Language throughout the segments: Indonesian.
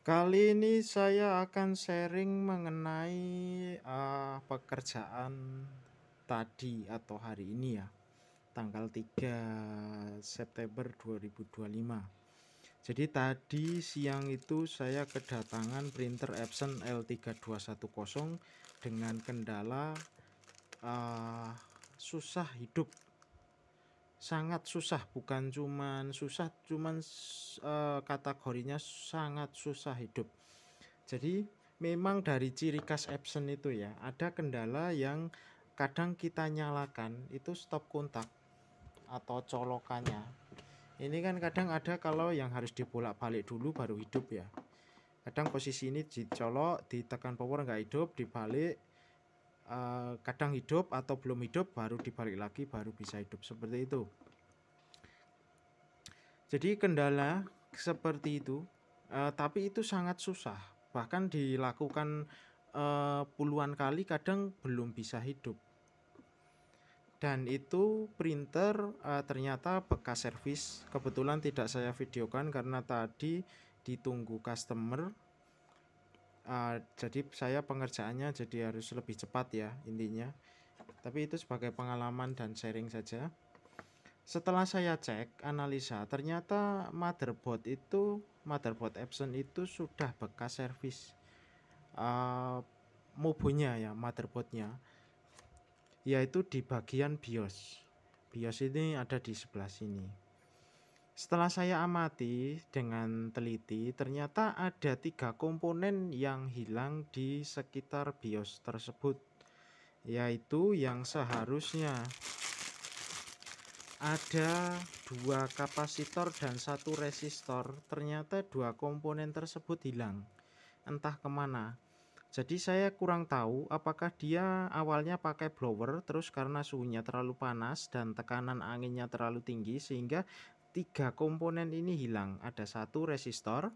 Kali ini saya akan sharing mengenai pekerjaan tadi atau hari ini ya, tanggal 3 September 2025. Jadi tadi siang itu saya kedatangan printer Epson L3210 dengan kendala uh, susah hidup. Sangat susah, bukan cuman susah, kategorinya sangat susah hidup. Jadi memang dari ciri khas Epson itu ya, ada kendala yang kadang kita nyalakan itu stop kontak atau colokannya. Ini kan kadang ada kalau yang harus dibolak-balik dulu baru hidup ya. Kadang posisi ini dicolok, ditekan power nggak hidup, dibalik, kadang hidup atau belum hidup baru dibalik lagi baru bisa hidup, seperti itu. Jadi kendala seperti itu, tapi itu sangat susah. Bahkan dilakukan puluhan kali kadang belum bisa hidup. Dan itu printer ternyata bekas servis. Kebetulan tidak saya videokan karena tadi ditunggu customer. Jadi saya pengerjaannya jadi harus lebih cepat ya intinya. Tapi itu sebagai pengalaman dan sharing saja. Setelah saya cek analisa, ternyata motherboard Epson itu sudah bekas servis. Mobonya ya, motherboardnya, yaitu di bagian BIOS. BIOS ini ada di sebelah sini. Setelah saya amati dengan teliti, ternyata ada 3 komponen yang hilang di sekitar BIOS tersebut, yaitu yang seharusnya ada 2 kapasitor dan 1 resistor. Ternyata 2 komponen tersebut hilang, entah kemana. Jadi saya kurang tahu apakah dia awalnya pakai blower, terus karena suhunya terlalu panas dan tekanan anginnya terlalu tinggi sehingga 3 komponen ini hilang. Ada 1 resistor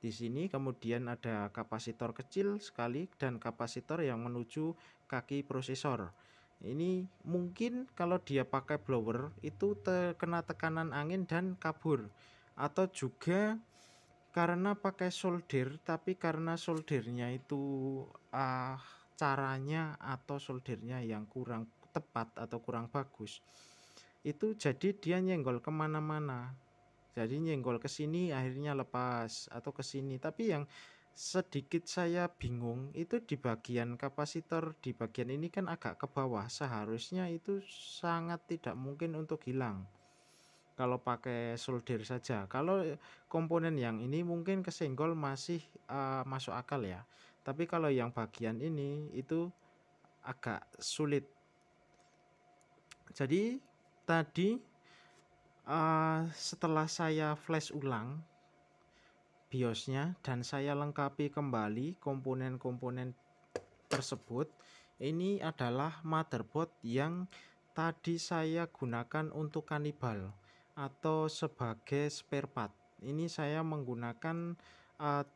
di sini, kemudian ada kapasitor kecil sekali dan kapasitor yang menuju kaki prosesor. Ini mungkin kalau dia pakai blower itu terkena tekanan angin dan kabur, atau juga karena pakai solder tapi karena soldernya itu caranya atau soldernya yang kurang tepat atau kurang bagus, itu jadi dia nyenggol kemana-mana. Jadi nyenggol ke sini akhirnya lepas atau ke sini. Tapi yang sedikit saya bingung itu di bagian kapasitor, di bagian ini kan agak ke bawah. Seharusnya itu sangat tidak mungkin untuk hilang kalau pakai solder saja. Kalau komponen yang ini mungkin kesenggol masih masuk akal ya. Tapi kalau yang bagian ini itu agak sulit. Jadi tadi setelah saya flash ulang BIOSnya dan saya lengkapi kembali komponen-komponen tersebut, ini adalah motherboard yang tadi saya gunakan untuk kanibal atau sebagai spare part. Ini saya menggunakan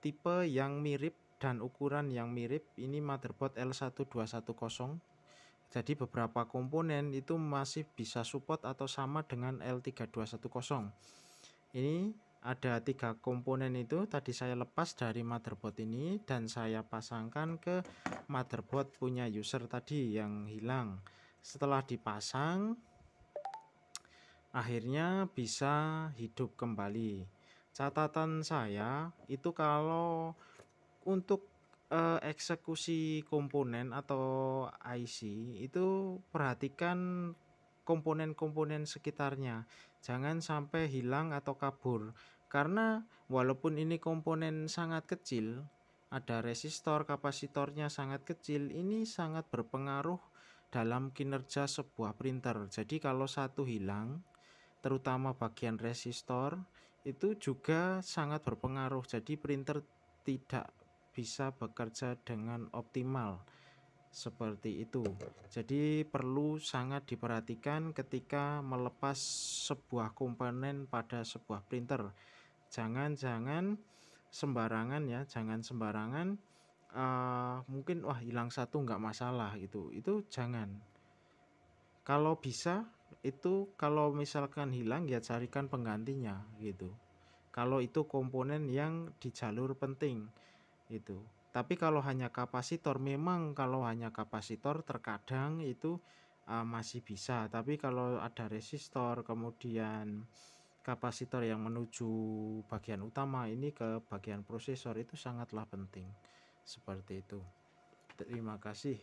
tipe yang mirip dan ukuran yang mirip. Ini motherboard L1210. Jadi beberapa komponen itu masih bisa support atau sama dengan L3210. Ini ada 3 komponen itu tadi saya lepas dari motherboard ini dan saya pasangkan ke motherboard punya user tadi yang hilang. Setelah dipasang akhirnya bisa hidup kembali. Catatan saya itu kalau untuk eksekusi komponen atau IC itu perhatikan komponen-komponen sekitarnya. Jangan sampai hilang atau kabur. Karena walaupun ini komponen sangat kecil, ada resistor, kapasitornya sangat kecil, ini sangat berpengaruh dalam kinerja sebuah printer. Jadi kalau satu hilang, terutama bagian resistor, itu juga sangat berpengaruh. Jadi printer tidak bisa bekerja dengan optimal. Seperti itu. Jadi perlu sangat diperhatikan ketika melepas sebuah komponen pada sebuah printer. Jangan sembarangan ya, jangan sembarangan mungkin wah hilang satu nggak masalah gitu. Itu jangan. Kalau bisa itu kalau misalkan hilang ya carikan penggantinya gitu. kalau itu komponen yang di jalur penting itu. Tapi kalau hanya kapasitor, memang kalau hanya kapasitor terkadang itu masih bisa, tapi kalau ada resistor kemudian kapasitor yang menuju bagian utama ini ke bagian prosesor itu sangatlah penting. Seperti itu. Terima kasih.